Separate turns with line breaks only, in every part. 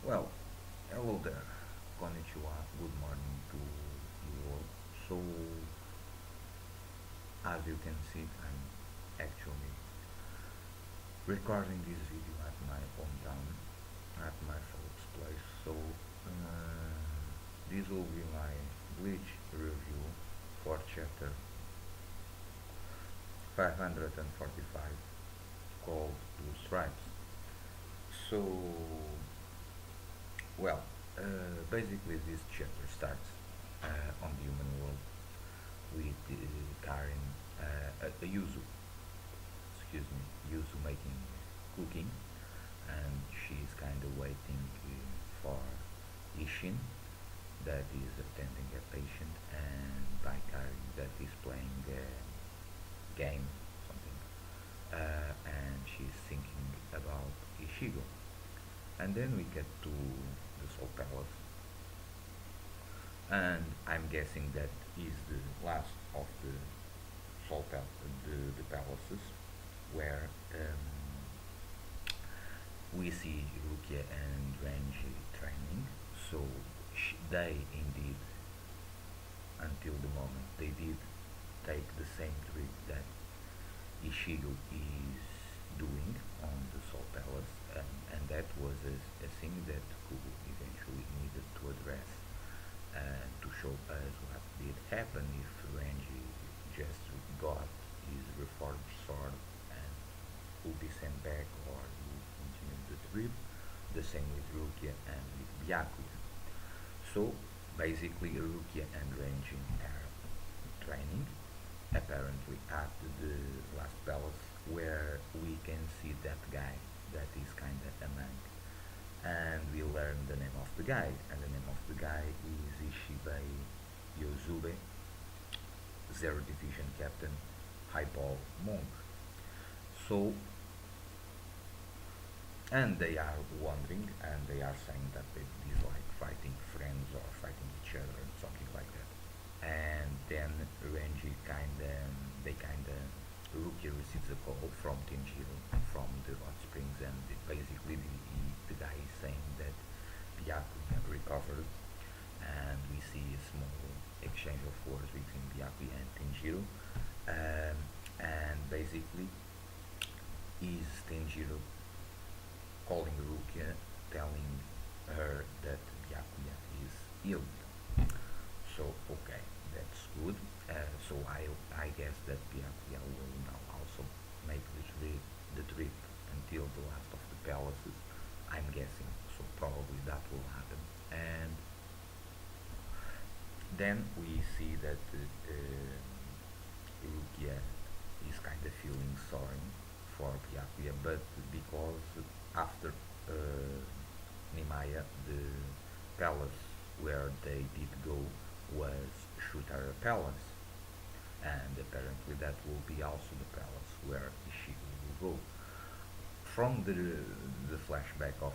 Well, hello there. Konnichiwa. Good morning to you all. So, as you can see, I'm actually recording this video at my hometown, at my folks' place. So, this will be my Bleach review for chapter 545 called Blue Stripes. So, well, basically, this chapter starts on the human world with Karen, Yuzu, excuse me, Yuzu making cooking, and she's kind of waiting for Ishin, that is attending a patient, and by Karen, that is playing a game, something, and she's thinking about Ishigo. And then we get to the Soul Palace, and I'm guessing that is the last of the the palaces where we see Rukia and Renji training. So they indeed, until the moment, they did take the same trip that Ishigo is doing on the Soul Palace, and that was a thing that Kubo eventually needed to address to show us what did happen if Renji just got his reforged sword and would be sent back or would continue the trip. The same with Rukia and with Byakuya. So basically Rukia and Renji are training apparently at the last palace where we can see that guy that is kinda a monk, and we learn the name of the guy, and the name of the guy is Ishibei Yozube, Zero Division Captain, Highball Monk. So, and they are wondering, and they are saying that they dislike fighting friends or fighting each other and something like that. And then Renji they kinda, Rukia receives a call from Tenjiro from the hot springs, and basically the guy is saying that Byakuya recovered, and we see a small exchange of words between Byakuya and Tenjiro, and basically is Tenjiro calling Rukia, telling her that Byakuya is ill. So okay, that's good. So I guess that Byakuya will now also make the trip until the last of the palaces. I'm guessing. So probably that will happen. And then we see that Rukia is kind of feeling sorry for Byakuya, but because after Nimaya, the palace where they did go was Shutara Palace, and apparently that will be also the palace where Ishigo will go. From the flashback of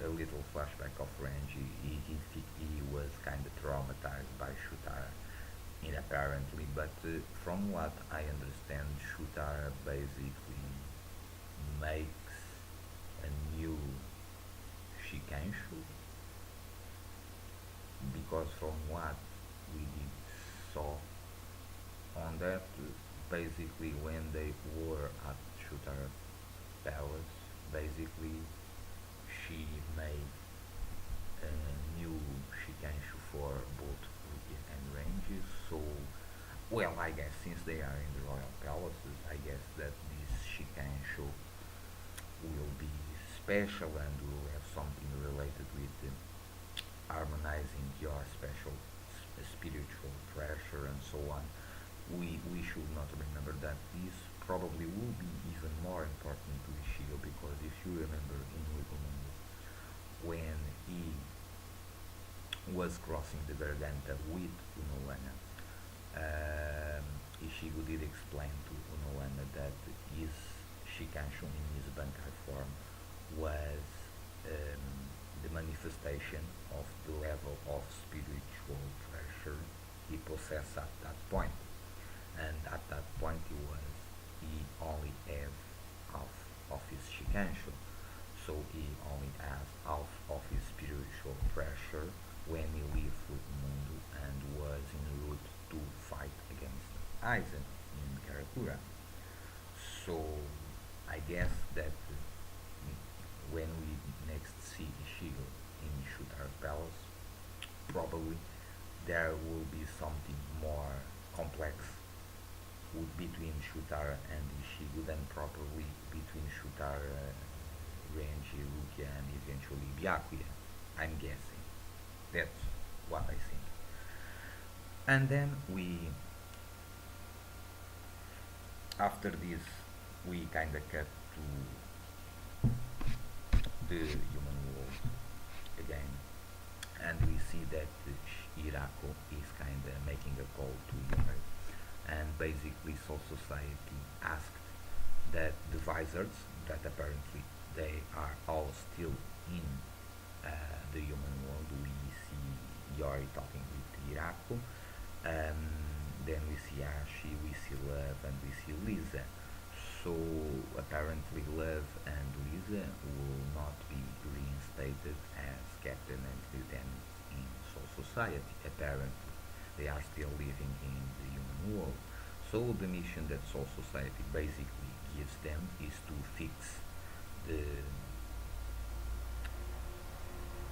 a little flashback of Renji, he was kind of traumatized by Shutara, apparently, but from what I understand, Shutara basically makes a new Shikanshu, because from what we did saw on that, basically when they were at Shooter Palace, basically she made a new Shikanshu for both Rukia and Ranges. So, well, I guess since they are in the royal palaces, I guess that this Shikanshu will be special and will have something related with harmonizing your special spiritual pressure and so on. We should not remember that this probably will be even more important to Ishigo, because if you remember in Wikonomo, when he was crossing the Garganta with Unowana, Ishigo did explain to Unowana that his Shikanshu in his Bankai form was the manifestation of the level of spiritual pressure he possessed at that point. And at that point he only had half of his Shikanshu. so he only has half of his spiritual pressure when he left Mundo and was en route to fight against Aizen in Karakura. So I guess that when we next see Ishigo in Shutara's palace, probably there will be something more complex between Shutara and Ishigo than probably between Shutara, Renji, Rukia, and eventually Byakuya. I'm guessing. That's what I think. And then after this, we kind of cut to the human world again, and we see that Hirako is kind of making a call to Yumei, and basically Soul Society asked that the Vizards, that apparently they are all still in the human world. We see Yori talking with Hirako, then we see Ashi, we see Love, and we see Lisa. So apparently Love and Lisa will not be reinstated as captain and lieutenant in Soul Society. Apparently they are still living in the human world. So the mission that Soul Society basically gives them is to fix the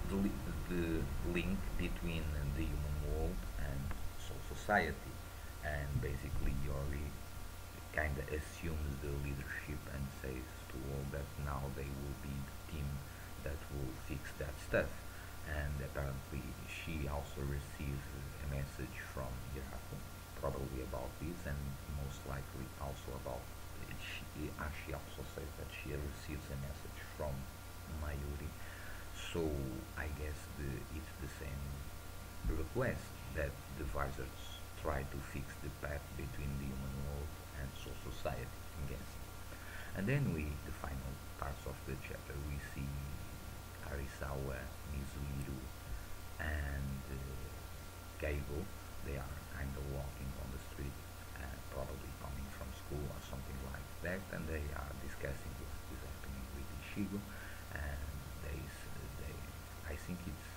the link between the human world and Soul Society, and basically Yori kind of assumes the leadership and says to all that now they will be the team that will fix that stuff. And apparently she also receives a message from Hirako, probably about this, and most likely also about she also says that she receives a message from Mayuri. So I guess it's the same request that the Vizards try to fix the path between the human world and Soul Society, I'm guessing. And then the final parts of the chapter, we see Arisawa, Mizuhiru, and Keigo. They are kind of walking on the street, probably coming from school or something like that, and they are discussing what is happening with Ishigo. And they, I think it's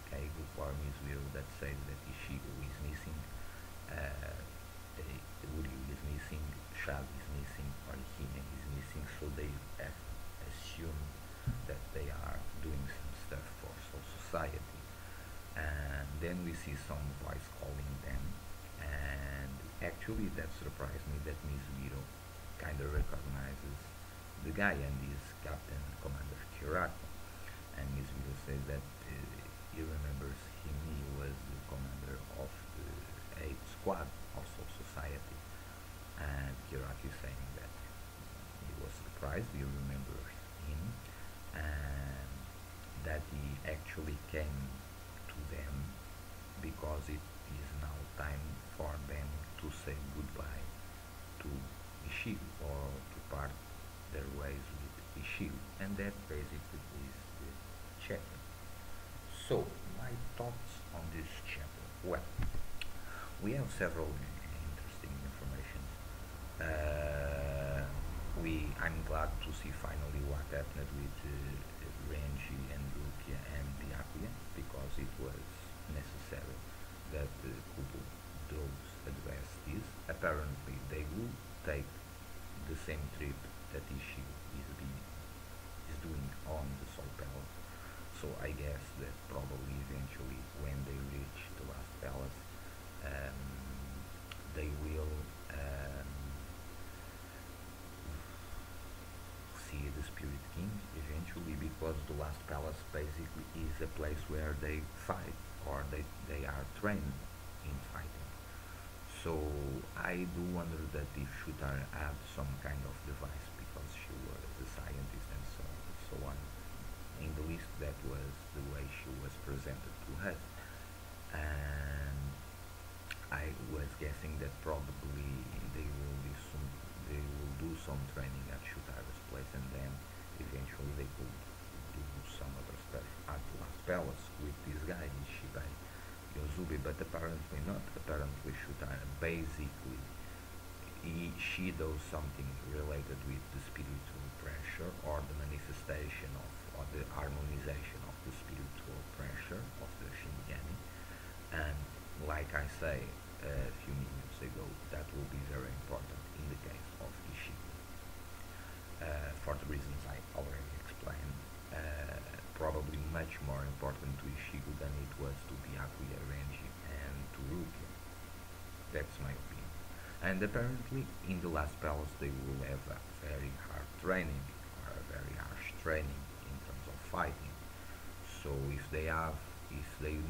Keigo or Mizuhiru that says that Ishigo is missing, Uryu is missing, Shab is missing, or Hime is missing, so they assume that they are doing some stuff for Soul Society. And then we see some voice calling them, and actually that surprised me that Mizuhiro kind of recognizes the guy and is Captain Commander Kyoraku. And Mizuhiro says that he remembers him, he was the commander of the 8th Squad of Soul Society. And Kyoraku is saying that he was surprised, he remembers him, and that he actually came to them because it is now time for them to say goodbye to Ishigu, or to part their ways with Ishigu. And that basically is the chapter. So, my thoughts on this chapter. Well, we have several interesting information. I'm glad to see finally what happened with Renji and Rukia and Byakuya, because it was necessary that Kubo does address this. Apparently, they will take the same trip that Ishigo is doing on the Soul Palace. So I guess that probably eventually, when they reach the last palace, um, they will see the Spirit King eventually, because the last palace basically is a place where they fight, or they are trained in fighting. So I do wonder that if Shutara had some kind of device, because she was a scientist and so on. In the least, that was the way she was presented to us. And I was guessing that probably they will do some training at Shutara's place, and then eventually they could do some other stuff at the last palace with this guy, Ishibai Yozubi, but apparently not. Apparently Shutara basically she does something related with the spiritual pressure or the manifestation of or the harmonization of the spiritual pressure of the Shinigami. And like I say a few minutes ago, that will be very important in the case of Ishigo. For the reasons I already explained, probably much more important to Ishigo than it was to Byakuya, Renji, and to Rukia. That's my opinion. And apparently, in the last palace, they will have a very hard training, or a very harsh training in terms of fighting. So if they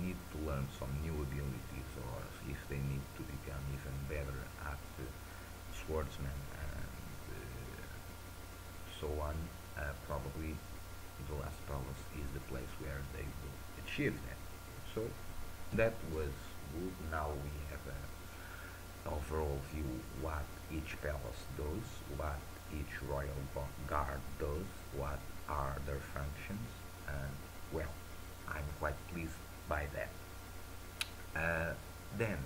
need to learn some new abilities, or if they need to become even better at swordsman and so on, probably the last palace is the place where they will achieve that. So that was good. Now we have a overall view what each palace does, what each royal guard does, what are their functions, and well, I'm quite pleased by that. Then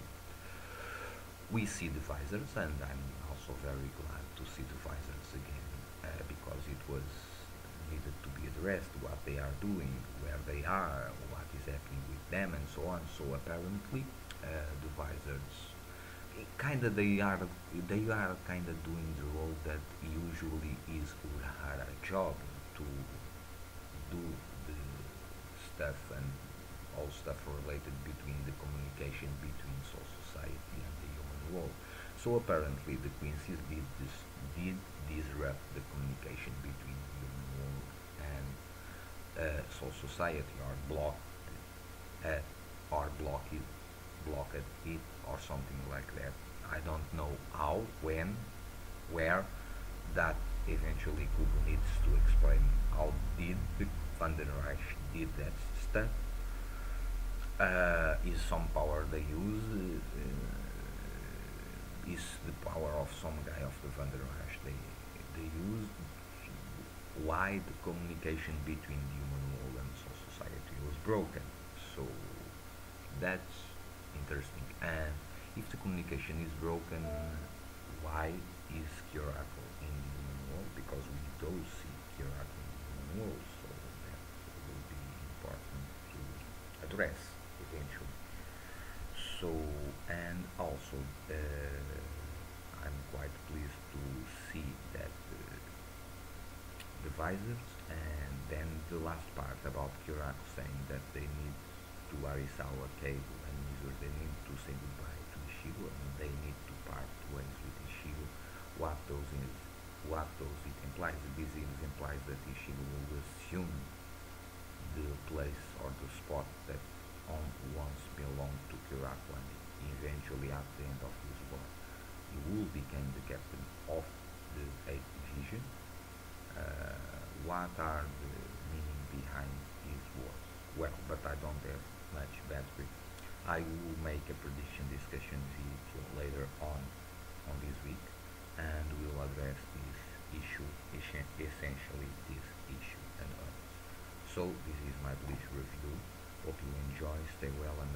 we see the visors, and I'm also very glad to see the visors again because it was needed to be addressed what they are doing, where they are, what is happening with them, and so on. So apparently, the visors kind of they are kind of doing the role that usually is Urahara job to do the stuff and all stuff related between the communication between Soul Society and the human world. So apparently the Quincy's did disrupt the communication between the human world and Soul Society, or uh, blocked it, or something like that. I don't know how, when, where. That eventually Google needs to explain how did the Van der Reich did that stuff. Is some power they use? Is the power of some guy of the Van der Reich they use? Why the communication between the human world and Soul Society was broken? So that's interesting. And if the communication is broken, why is Kyoraku in the human world? Because we do see Kyoraku in the human world, so that will be important to address eventually. So, and also, I'm quite pleased to see that the visors, and then the last part about Kyoraku saying that they need to Arisawa, Keigo, and Mizuru, they need to say goodbye to Ishigo, and they need to part ways with Ishigo. What those is, what those it implies? This implies that Ishigo will assume the place or the spot that once belonged to Kyoraku, and eventually at the end of his war, he will become the captain of the 8th Division. What are the meaning behind his words? Well, but I don't have much battery. I will make a prediction discussion video later on this week, and we'll address this issue, essentially this issue and others. So this is my Bleach review. Hope you enjoy. Stay well and